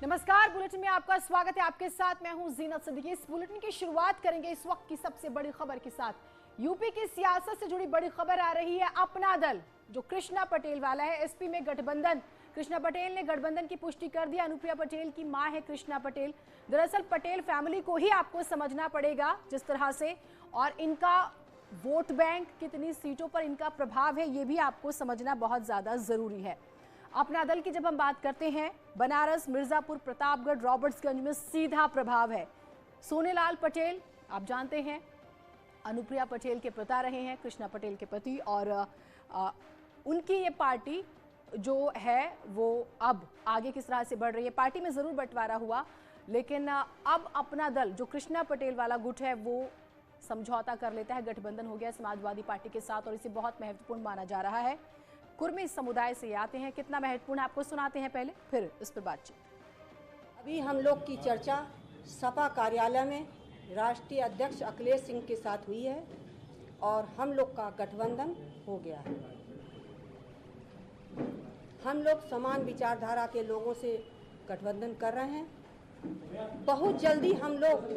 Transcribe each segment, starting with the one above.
नमस्कार, बुलेटिन में आपका स्वागत है। आपके साथ मैं हूं जीनत सिद्दीकी। इस बुलेटिन की शुरुआत करेंगे इस वक्त की सबसे बड़ी खबर के साथ। यूपी की सियासत से जुड़ी बड़ी खबर आ रही है। अपना दल जो कृष्णा पटेल वाला है, एसपी में गठबंधन। कृष्णा पटेल ने गठबंधन की पुष्टि कर दी। अनुप्रिया पटेल की मां है कृष्णा पटेल। दरअसल पटेल फैमिली को ही आपको समझना पड़ेगा जिस तरह से, और इनका वोट बैंक, कितनी सीटों पर इनका प्रभाव है, ये भी आपको समझना बहुत ज्यादा जरूरी है। अपना दल की जब हम बात करते हैं, बनारस, मिर्जापुर, प्रतापगढ़, रॉबर्ट्सगंज में सीधा प्रभाव है। सोनेलाल पटेल आप जानते हैं अनुप्रिया पटेल के पिता रहे हैं, कृष्णा पटेल के पति, और उनकी ये पार्टी जो है वो अब आगे किस तरह से बढ़ रही है। पार्टी में जरूर बंटवारा हुआ, लेकिन अब अपना दल जो कृष्णा पटेल वाला गुट है वो समझौता कर लेता है। गठबंधन हो गया समाजवादी पार्टी के साथ और इसे बहुत महत्वपूर्ण माना जा रहा है। कुर्मी समुदाय से आते हैं, कितना महत्वपूर्ण आपको सुनाते हैं पहले, फिर इस पर बातचीत। अभी हम लोग की चर्चा सपा कार्यालय में राष्ट्रीय अध्यक्ष अखिलेश सिंह के साथ हुई है और हम लोग का गठबंधन हो गया है। हम लोग समान विचारधारा के लोगों से गठबंधन कर रहे हैं। बहुत जल्दी हम लोग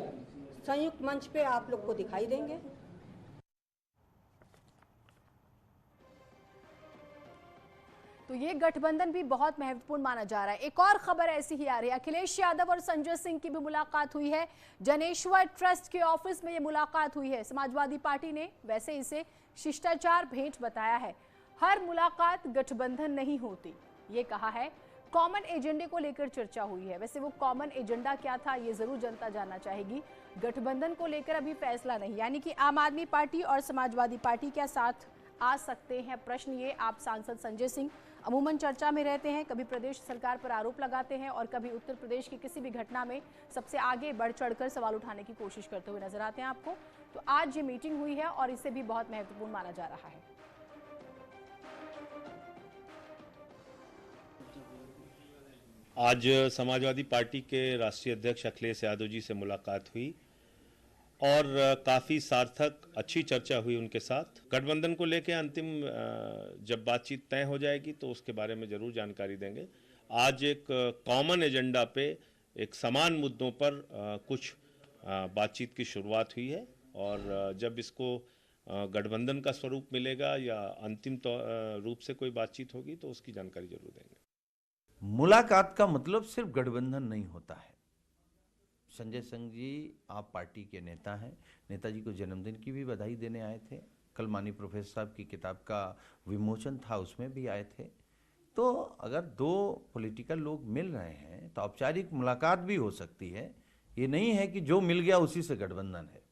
संयुक्त मंच पे आप लोग को दिखाई देंगे। तो ये गठबंधन भी बहुत महत्वपूर्ण माना जा रहा है। एक और खबर ऐसी ही आ रही है, अखिलेश यादव और संजय सिंह की भी मुलाकात हुई है। जनेश्वर ट्रस्ट के ऑफिस में ये मुलाकात हुई है। समाजवादी पार्टी ने वैसे इसे शिष्टाचार भेंट बताया है। हर मुलाकात गठबंधन नहीं होती, ये कहा है। कॉमन एजेंडे को लेकर चर्चा हुई है। वैसे वो कॉमन एजेंडा क्या था, ये जरूर जनता जानना चाहेगी। गठबंधन को लेकर अभी फैसला नहीं, यानी कि आम आदमी पार्टी और समाजवादी पार्टी क्या साथ आ सकते हैं, प्रश्न ये। आप सांसद संजय सिंह अमूमन चर्चा में रहते हैं, कभी प्रदेश सरकार पर आरोप लगाते हैं और कभी उत्तर प्रदेश की किसी भी घटना में सबसे आगे बढ़ चढ़कर सवाल उठाने की कोशिश करते हुए नजर आते हैं आपको। तो आज ये मीटिंग हुई है और इसे भी बहुत महत्वपूर्ण माना जा रहा है। आज समाजवादी पार्टी के राष्ट्रीय अध्यक्ष अखिलेश यादव जी से मुलाकात हुई और काफ़ी सार्थक अच्छी चर्चा हुई उनके साथ। गठबंधन को लेकर अंतिम जब बातचीत तय हो जाएगी तो उसके बारे में ज़रूर जानकारी देंगे। आज एक कॉमन एजेंडा पे, एक समान मुद्दों पर कुछ बातचीत की शुरुआत हुई है और जब इसको गठबंधन का स्वरूप मिलेगा या अंतिम रूप से कोई बातचीत होगी तो उसकी जानकारी जरूर देंगे। मुलाकात का मतलब सिर्फ गठबंधन नहीं होता है। संजय सिंह जी आप पार्टी के नेता हैं, नेताजी को जन्मदिन की भी बधाई देने आए थे। कल माननीय प्रोफेसर साहब की किताब का विमोचन था, उसमें भी आए थे। तो अगर दो पॉलिटिकल लोग मिल रहे हैं तो औपचारिक मुलाकात भी हो सकती है। ये नहीं है कि जो मिल गया उसी से गठबंधन है।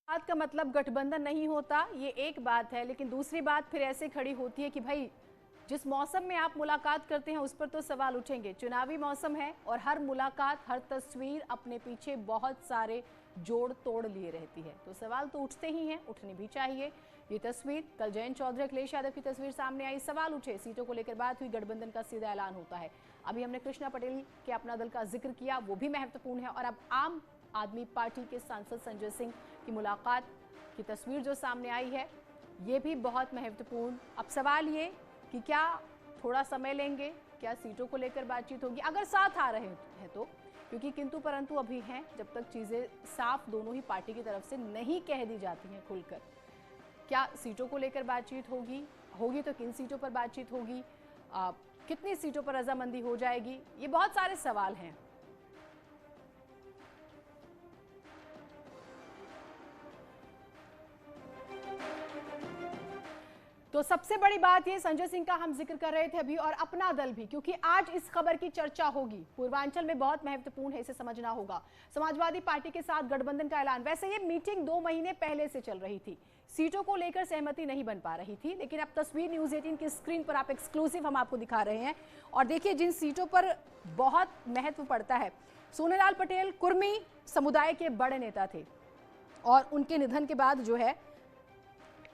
बात का मतलब गठबंधन नहीं होता, ये एक बात है, लेकिन दूसरी बात फिर ऐसे खड़ी होती है कि भाई जिस मौसम में आप मुलाकात करते हैं उस पर तो सवाल उठेंगे। चुनावी मौसम है और हर मुलाकात, हर तस्वीर अपने पीछे बहुत सारे जोड़ तोड़ लिए रहती है, तो सवाल तो उठते ही हैं, उठने भी चाहिए। ये तस्वीर, कल जयंत चौधरी अखिलेश यादव की तस्वीर सामने आई, सवाल उठे, सीटों को लेकर बात हुई, गठबंधन का सीधा ऐलान होता है। अभी हमने कृष्णा पटेल के अपना दल का जिक्र किया, वो भी महत्वपूर्ण है। और अब आम आदमी पार्टी के सांसद संजय सिंह की मुलाकात की तस्वीर जो सामने आई है, ये भी बहुत महत्वपूर्ण। अब सवाल ये कि क्या थोड़ा समय लेंगे, क्या सीटों को लेकर बातचीत होगी, अगर साथ आ रहे हैं तो, क्योंकि किंतु परंतु अभी हैं, जब तक चीजें साफ दोनों ही पार्टी की तरफ से नहीं कह दी जाती हैं खुलकर। क्या सीटों को लेकर बातचीत होगी तो किन सीटों पर बातचीत होगी, कितनी सीटों पर रजामंदी हो जाएगी, ये बहुत सारे सवाल हैं। तो सबसे बड़ी बात ये, संजय सिंह का हम जिक्र कर रहे थे अभी, और अपना दल भी, क्योंकि आज इस खबर की चर्चा होगी। पूर्वांचल में बहुत महत्वपूर्ण है, इसे समझना होगा। समाजवादी पार्टी के साथ गठबंधन का ऐलान। वैसे ये मीटिंग 2 महीने पहले से चल रही थी, सीटों को लेकर सहमति नहीं बन पा रही थी, लेकिन अब तस्वीर न्यूज़ 18 की स्क्रीन पर आप एक्सक्लूसिव हम आपको दिखा रहे हैं। और देखिए जिन सीटों पर बहुत महत्व पड़ता है, सोनेलाल पटेल कुर्मी समुदाय के बड़े नेता थे और उनके निधन के बाद जो है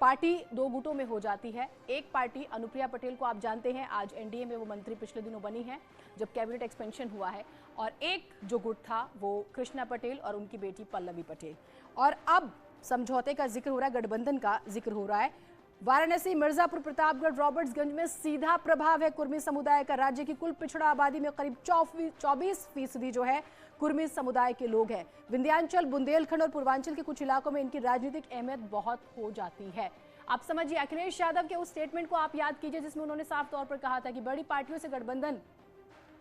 पार्टी 2 गुटों में हो जाती है। एक पार्टी अनुप्रिया पटेल को आप जानते हैं, आज एनडीए में वो मंत्री पिछले दिनों बनी है जब कैबिनेट एक्सपेंशन हुआ है, और एक जो गुट था वो कृष्णा पटेल और उनकी बेटी पल्लवी पटेल। और अब समझौते का जिक्र हो रहा है, गठबंधन का जिक्र हो रहा है। वाराणसी, मिर्जापुर, प्रतापगढ़, रॉबर्ट्सगंज में सीधा प्रभाव है कुर्मी समुदाय का। राज्य की कुल पिछड़ा आबादी में करीब 24% जो है कुर्मी समुदाय के लोग हैं। विंध्याचल, बुंदेलखंड और पूर्वांचल के कुछ इलाकों में इनकी राजनीतिक अहमियत बहुत हो जाती है। आप समझिए, अखिलेश यादव के उस स्टेटमेंट को आप याद कीजिए जिसमें उन्होंने साफ तौर पर कहा था कि बड़ी पार्टियों से गठबंधन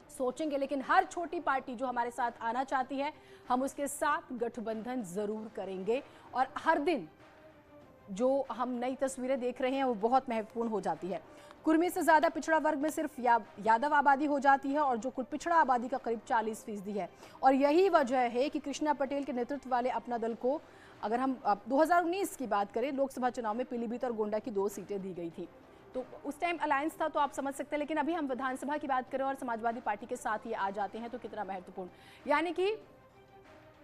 सोचेंगे, लेकिन हर छोटी पार्टी जो हमारे साथ आना चाहती है हम उसके साथ गठबंधन जरूर करेंगे। और हर दिन जो हम नई तस्वीरें देख रहे हैं वो बहुत महत्वपूर्ण हो जाती है। कुर्मी से ज्यादा पिछड़ा वर्ग में सिर्फ यादव आबादी हो जाती है और जो कुल पिछड़ा आबादी का करीब 40% है। और यही वजह है कि कृष्णा पटेल के नेतृत्व वाले अपना दल को, अगर हम 2019 की बात करें, लोकसभा चुनाव में पीलीभीत और गोंडा की 2 सीटें दी गई थी, तो उस टाइम अलायंस था, तो आप समझ सकते हैं। लेकिन अभी हम विधानसभा की बात करें और समाजवादी पार्टी के साथ ये आ जाते हैं तो कितना महत्वपूर्ण, यानी कि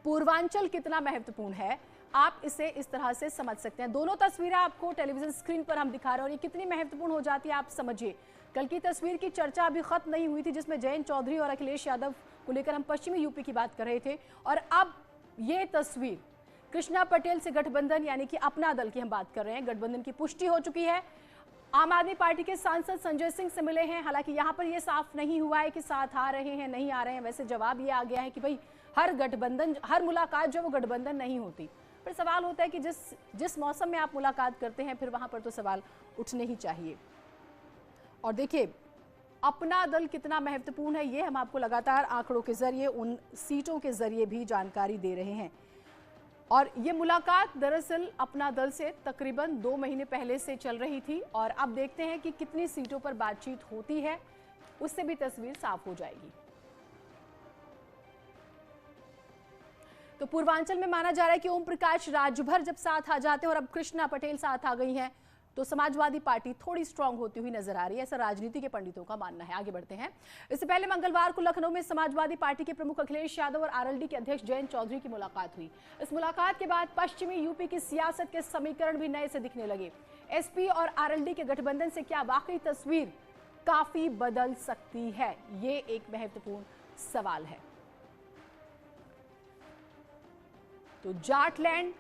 पूर्वांचल कितना महत्वपूर्ण है, आप इसे इस तरह से समझ सकते हैं। दोनों तस्वीरें आपको टेलीविजन स्क्रीन पर हम दिखा रहे हैं और ये कितनी महत्वपूर्ण हो जाती है आप समझिए। कल की तस्वीर की चर्चा अभी खत्म नहीं हुई थी जिसमें जयंत चौधरी और अखिलेश यादव को लेकर हम पश्चिमी यूपी की बात कर रहे थे, और अब ये तस्वीर कृष्णा पटेल से गठबंधन यानी कि अपना दल की हम बात कर रहे हैं। गठबंधन की पुष्टि हो चुकी है। आम आदमी पार्टी के सांसद संजय सिंह से मिले हैं। हालांकि यहां पर यह साफ नहीं हुआ है कि साथ आ रहे हैं नहीं आ रहे हैं। वैसे जवाब ये आ गया है कि भाई हर गठबंधन, हर मुलाकात जो वो गठबंधन नहीं होती। पर सवाल होता है कि जिस मौसम में आप मुलाकात करते हैं फिर वहां पर तो सवाल उठने ही चाहिए। और देखिए अपना दल कितना महत्वपूर्ण है ये हम आपको लगातार आंकड़ों के जरिए, उन सीटों के जरिए भी जानकारी दे रहे हैं। और ये मुलाकात दरअसल अपना दल से तकरीबन 2 महीने पहले से चल रही थी और अब देखते हैं कि कितनी सीटों पर बातचीत होती है, उससे भी तस्वीर साफ हो जाएगी। तो पूर्वांचल में माना जा रहा है कि ओम प्रकाश राजभर जब साथ आ जाते हैं और अब कृष्णा पटेल साथ आ गई हैं तो समाजवादी पार्टी थोड़ी स्ट्रांग होती हुई नजर आ रही है, ऐसा राजनीति के पंडितों का मानना है। आगे बढ़ते हैं। इससे पहले मंगलवार को लखनऊ में समाजवादी पार्टी के प्रमुख अखिलेश यादव और आरएलडी के अध्यक्ष जयंत चौधरी की मुलाकात हुई। इस मुलाकात के बाद पश्चिमी यूपी की सियासत के समीकरण भी नए से दिखने लगे। एसपी और आरएलडी के गठबंधन से क्या वाकई तस्वीर काफी बदल सकती है, ये एक महत्वपूर्ण सवाल है। तो जाटलैंड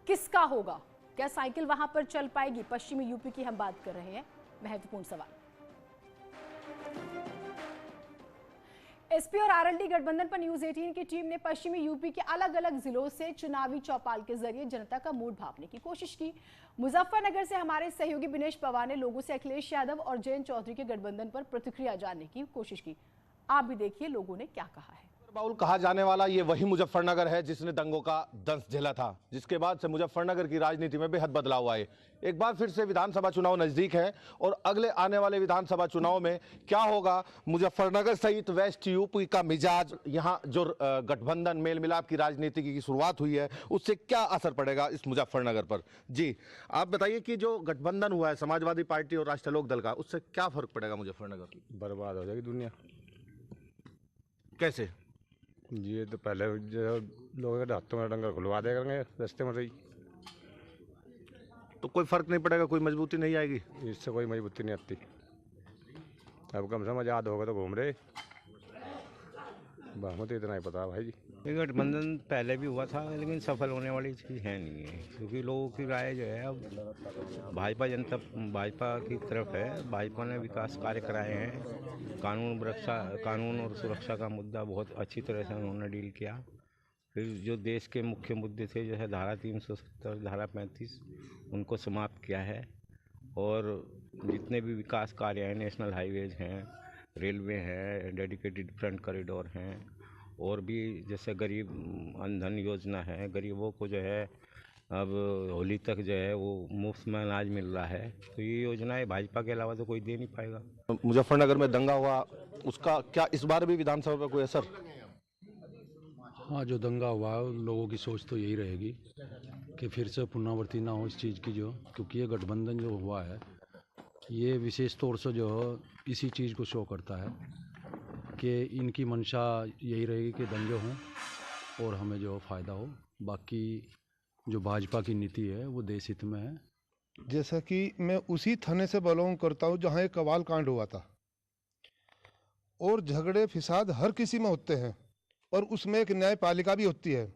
किसका होगा, क्या साइकिल वहां पर चल पाएगी? पश्चिमी यूपी की हम बात कर रहे हैं, महत्वपूर्ण सवाल। एसपी और आरएलडी गठबंधन पर न्यूज 18 की टीम ने पश्चिमी यूपी के अलग अलग जिलों से चुनावी चौपाल के जरिए जनता का मूड भांपने की कोशिश की। मुजफ्फरनगर से हमारे सहयोगी बिनेश पवार ने लोगों से अखिलेश यादव और जयंत चौधरी के गठबंधन पर प्रतिक्रिया जानने की कोशिश की। आप भी देखिए लोगों ने क्या कहा है। बाउल कहा जाने वाला ये वही मुजफ्फरनगर है जिसने दंगों का दंश झेला था, जिसके बाद से मुजफ्फरनगर की राजनीति में बेहद बदलाव आए। एक बार फिर से विधानसभा चुनाव नजदीक है और अगले आने वाले विधानसभा चुनाव में क्या होगा, मुजफ्फरनगर सहित वेस्ट यूपी का मिजाज, यहाँ जो गठबंधन मेल मिलाप की राजनीति की शुरुआत हुई है उससे क्या असर पड़ेगा इस मुजफ्फरनगर पर। जी आप बताइए कि जो गठबंधन हुआ है समाजवादी पार्टी और राष्ट्रीय लोक दल का, उससे क्या फर्क पड़ेगा मुजफ्फरनगर? बर्बाद हो जाएगी दुनिया। कैसे? ये तो पहले जो लोगों के हाथों में डंगर खुलवा दे करेंगे रास्ते में रही, तो कोई फर्क नहीं पड़ेगा, कोई मजबूती नहीं आएगी? इससे कोई मजबूती नहीं आती। अब कम से कम आजाद होगा तो घूम रहे, हमें तो इतना ही पता है भाई जी। ये गठबंधन पहले भी हुआ था लेकिन सफल होने वाली चीज़ है नहीं है, क्योंकि लोगों की राय जो है अब भाजपा की तरफ है। भाजपा ने विकास कार्य कराए हैं, कानून और सुरक्षा का मुद्दा बहुत अच्छी तरह से उन्होंने डील किया। फिर जो देश के मुख्य मुद्दे थे जैसे धारा 370, धारा 35, उनको समाप्त किया है। और जितने भी विकास कार्य हैं, नेशनल हाईवेज हैं, रेलवे है, डेडिकेटेड फ्रंट कॉरिडोर हैं, और भी जैसे गरीब अनधन योजना है, गरीबों को जो है अब होली तक जो है वो मुफ्त में अनाज मिल रहा है। तो ये योजनाएं भाजपा के अलावा तो कोई दे नहीं पाएगा। मुजफ्फरनगर में दंगा हुआ, उसका क्या इस बार भी विधानसभा पर कोई असर? हाँ, जो दंगा हुआ लोगों की सोच तो यही रहेगी कि फिर से पुनरावृत्ति ना हो इस चीज़ की, जो क्योंकि ये गठबंधन जो हुआ है ये विशेष तौर से जो इसी चीज़ को शो करता है कि इनकी मंशा यही रहेगी कि दंगे हों और हमें जो फ़ायदा हो। बाकी जो भाजपा की नीति है वो देश हित में है। जैसा कि मैं उसी थाने से बिलोंग करता हूँ जहाँ एक कवाल कांड हुआ था, और झगड़े फिसाद हर किसी में होते हैं और उसमें एक न्यायपालिका भी होती है।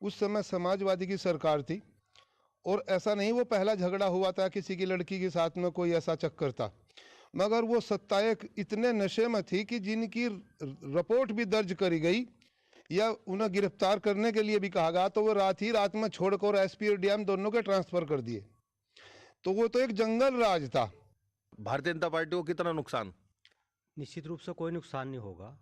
उस समय समाजवादी की सरकार थी और ऐसा नहीं वो पहला झगड़ा हुआ था किसी की लड़की के साथ में, कोई ऐसा चक्कर था, मगर वो 27 इतने नशे में थी कि जिनकी रिपोर्ट भी दर्ज करी गई या उन्हें गिरफ्तार करने के लिए भी कहा गया, तो वो रात में छोड़कर एसपी और डीएम दोनों के ट्रांसफर कर दिए। तो वो तो एक जंगल राज था। भारतीय जनता पार्टी को कितना नुकसान? निश्चित रूप से कोई नुकसान नहीं होगा।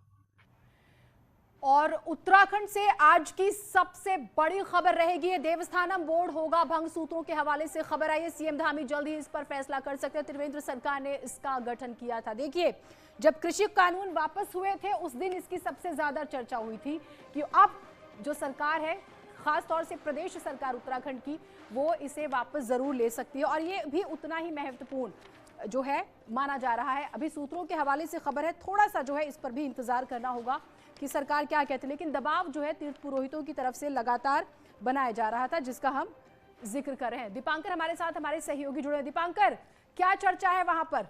और उत्तराखंड से आज की सबसे बड़ी खबर रहेगी, ये देवस्थानम बोर्ड होगा भंग। सूत्रों के हवाले से खबर आई है, सीएम धामी जल्द ही इस पर फैसला कर सकते हैं। त्रिवेंद्र सरकार ने इसका गठन किया था। देखिए, जब कृषि कानून वापस हुए थे उस दिन इसकी सबसे ज्यादा चर्चा हुई थी कि अब जो सरकार है, खास तौर से प्रदेश सरकार उत्तराखंड की, वो इसे वापस जरूर ले सकती है और ये भी उतना ही महत्वपूर्ण जो है माना जा रहा है। अभी सूत्रों के हवाले से खबर है, थोड़ा सा जो है इस पर भी इंतजार करना होगा कि सरकार क्या कहती है, लेकिन दबाव जो है तीर्थ पुरोहितों की तरफ से लगातार बनाया जा रहा था, जिसका हम जिक्र कर रहे हैं। दीपांकर हमारे साथ, हमारे सहयोगी जुड़े हैं। दीपांकर, क्या चर्चा है वहां पर?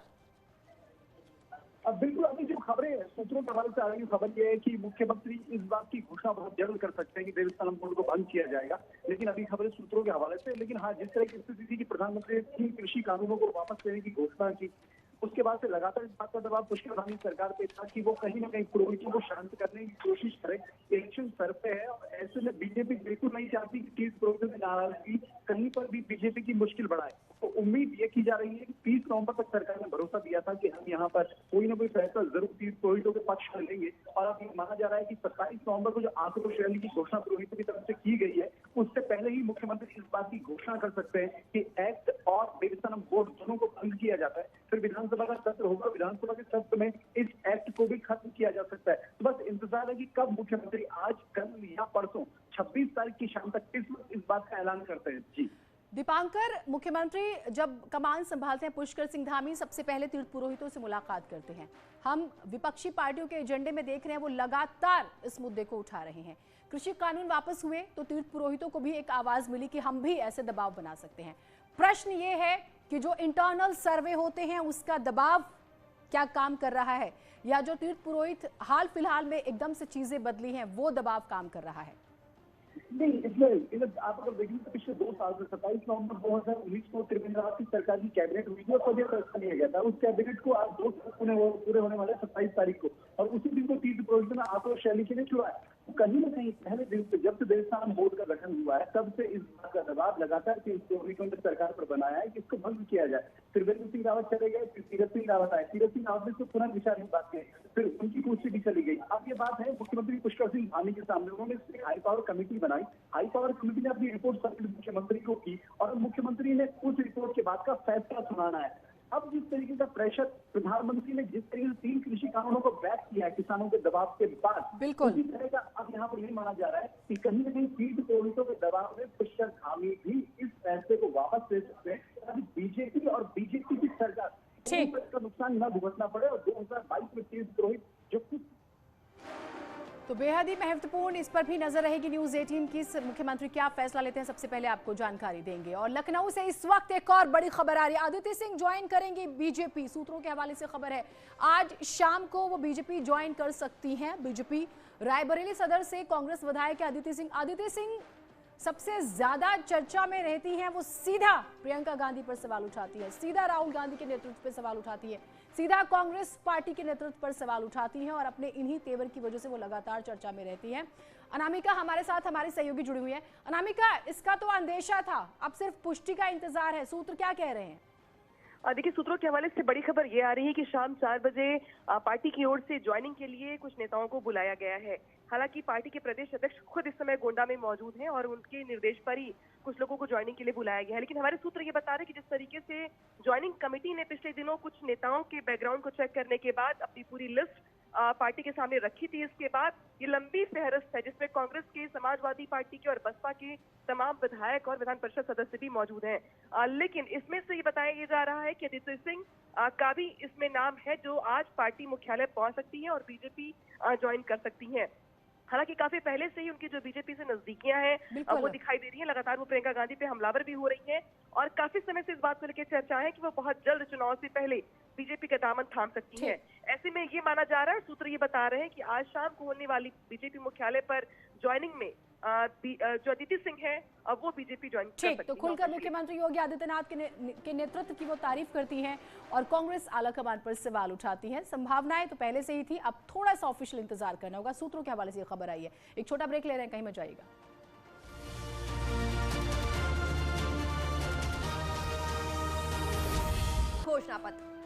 बिल्कुल, अभी जो खबरें सूत्रों के हवाले से आ रही है, खबर यह है कि मुख्यमंत्री इस बात की घोषणा बहुत जल्द कर सकते हैं कि देवस्थानम बोर्ड को भंग किया जाएगा, लेकिन अभी खबरें सूत्रों के हवाले से। लेकिन हाँ, जिस तरह की स्थिति थी कि प्रधानमंत्री ने 3 कृषि कानूनों को वापस लेने की घोषणा की, उसके बाद से लगातार इस बात का दबाव पुष्कर धामी सरकार पे था कि वो कहीं ना कहीं पुरोहितों को शांत करने की कोशिश करे। इलेक्शन सर पे है और ऐसे में बीजेपी बिल्कुल नहीं चाहती कि तीर्थ पुरोहितों की नाराजगी कहीं पर भी बीजेपी की मुश्किल बढ़ाए। तो उम्मीद ये की जा रही है कि 30 नवंबर तक सरकार ने भरोसा दिया था कि हम यहाँ पर कोई ना कोई फैसला जरूर तीर्थ पुरोहितों के पक्ष में लेंगे, और अब ये माना जा रहा है कि 27 नवंबर को जो आक्रोश रैली की घोषणा पुरोहितों की तरफ से की गई है, उससे पहले ही मुख्यमंत्री इस बात की घोषणा कर सकते हैं कि एक्ट और देवस्थानम बोर्ड दोनों को भंग किया जाता है। फिर विधानसभा का सत्र होगा, विधानसभा के सत्र में इस एक्ट को भी खत्म किया जा सकता है। तो बस इंतजार है कि कब मुख्यमंत्री आज, कल या परसों 26 तारीख की शाम तक इस बात का ऐलान करते हैं। जी दीपांकर, मुख्यमंत्री जब कमान संभालते हैं पुष्कर सिंह धामी, सबसे पहले तीर्थ पुरोहितों से मुलाकात करते हैं। हम विपक्षी पार्टियों के एजेंडे में देख रहे हैं वो लगातार इस मुद्दे को उठा रहे हैं। कृषि कानून वापस हुए तो तीर्थ पुरोहितों को भी एक आवाज मिली कि हम भी ऐसे दबाव बना सकते हैं। प्रश्न ये है कि जो इंटरनल सर्वे होते हैं उसका दबाव क्या काम कर रहा है, या जो तीर्थ पुरोहित हाल फिलहाल में एकदम से चीजें बदली हैं वो दबाव काम कर रहा है? नहीं, इसमें आप अगर देखेंगे तो पिछले 2 साल से 27 नवंबर 2019 को त्रिवेंद्र की सरकार की कैबिनेट हुई थी और तभी फैसला लिया गया था। उस कैबिनेट को आज 2 साल पूरे होने वाले 27 तारीख को, और उसी दिन को तीर्थ पुरोहितों ने आक्रोश रैली के लिए छुड़ा है। तो कहीं ना कहीं पहले दिन से, जब से देवस्थानम बोर्ड का गठन हुआ है, तब से इस बात का दबाव लगातार तीर्थ पुरोहितों ने सरकार पर बनाया है कि इसको भंग किया जाए। त्रिवेंद्र सिंह रावत चले गए, फिर तीरथ सिंह रावत आए, तीरथ सिंह रावत ने इसको पुनर्विचार की बात की, फिर उनकी कुर्सी भी चली गई। अब ये बात है मुख्यमंत्री पुष्कर सिंह धामी के सामने, उन्होंने इसमें हाई पावर कमेटी बनाई। हाई पावर कमेटी ने अपनी रिपोर्ट सबमिट मुख्यमंत्री को की और मुख्यमंत्री ने उस रिपोर्ट के बाद का फैसला सुनाना है। अब जिस तरीके का प्रेशर प्रधानमंत्री ने जिस तरीके से 3 कृषि कानूनों को बैक किया है किसानों के दबाव के बाद, बिल्कुल उसी तरह का अब यहाँ पर यही माना जा रहा है कि कहीं ना कहीं तीर्थ पुरोहितों के दबाव में पुष्कर धामी भी इस फैसले को वापस ले सकते हैं, ताकि बीजेपी और बीजेपी की सरकार का नुकसान न भुगतना पड़े और 2022 में तीर्थ पुरोहित जो कुछ। तो बेहद ही महत्वपूर्ण इस पर भी नजर रहेगी न्यूज 18 की, मुख्यमंत्री क्या फैसला लेते हैं सबसे पहले आपको जानकारी देंगे। और लखनऊ से इस वक्त एक और बड़ी खबर आ रही है, आदित्य सिंह ज्वाइन करेंगे बीजेपी। सूत्रों के हवाले से खबर है आज शाम को वो बीजेपी ज्वाइन कर सकती हैं। बीजेपी रायबरेली सदर से कांग्रेस विधायक आदित्य सिंह सबसे ज्यादा चर्चा में रहती हैं। वो सीधा प्रियंका गांधी पर सवाल उठाती है, सीधा राहुल गांधी के नेतृत्व पर सवाल उठाती है, सीधा कांग्रेस पार्टी के नेतृत्व पर सवाल उठाती हैं और अपने इन्हीं तेवर की वजह से वो लगातार चर्चा में रहती हैं। अनामिका हमारे साथ, हमारी सहयोगी जुड़ी हुई है। अनामिका, इसका तो अंदेशा था, अब सिर्फ पुष्टि का इंतजार है, सूत्र क्या कह रहे हैं? देखिए, सूत्रों के हवाले से बड़ी खबर ये आ रही है कि शाम 4 बजे पार्टी की ओर से ज्वाइनिंग के लिए कुछ नेताओं को बुलाया गया है। हालांकि पार्टी के प्रदेश अध्यक्ष खुद इस समय गोंडा में मौजूद हैं और उनके निर्देश पर ही कुछ लोगों को ज्वाइनिंग के लिए बुलाया गया है। लेकिन हमारे सूत्र ये बता रहे हैं कि जिस तरीके से ज्वाइनिंग कमेटी ने पिछले दिनों कुछ नेताओं के बैकग्राउंड को चेक करने के बाद अपनी पूरी लिस्ट पार्टी के सामने रखी थी, इसके बाद ये लंबी फहरिस्त है जिसमें कांग्रेस के, समाजवादी पार्टी के और बसपा के तमाम विधायक और विधान परिषद सदस्य भी मौजूद हैं। लेकिन इसमें से ये बताया जा रहा है कि आदित्य सिंह का भी इसमें नाम है जो आज पार्टी मुख्यालय पहुंच सकती है और बीजेपी ज्वाइन कर सकती है। हालांकि काफी पहले से ही उनकी जो बीजेपी से नजदीकियां हैं वो दिखाई दे रही हैं। लगातार वो प्रियंका गांधी पे हमलावर भी हो रही हैं और काफी समय से इस बात को लेकर चर्चा है कि वो बहुत जल्द चुनाव से पहले बीजेपी का दामन थाम सकती हैं। ऐसे में ये माना जा रहा है, सूत्र ये बता रहे हैं कि आज शाम को होने वाली बीजेपी मुख्यालय पर ज्वाइनिंग में जो अदिति सिंह है वो बीजेपी ज्वाइन कर ठीक, सकती तो है। खुलकर मुख्यमंत्री योगी आदित्यनाथ के नेतृत्व की वो तारीफ करती हैं और कांग्रेस आलाकमान पर सवाल उठाती है। संभावनाएं तो पहले से ही थी, अब थोड़ा सा ऑफिशियल इंतजार करना होगा। सूत्रों के हवाले से ये खबर आई है। एक छोटा ब्रेक ले रहे हैं, कहीं मत जाइएगा। घोषणा पत्र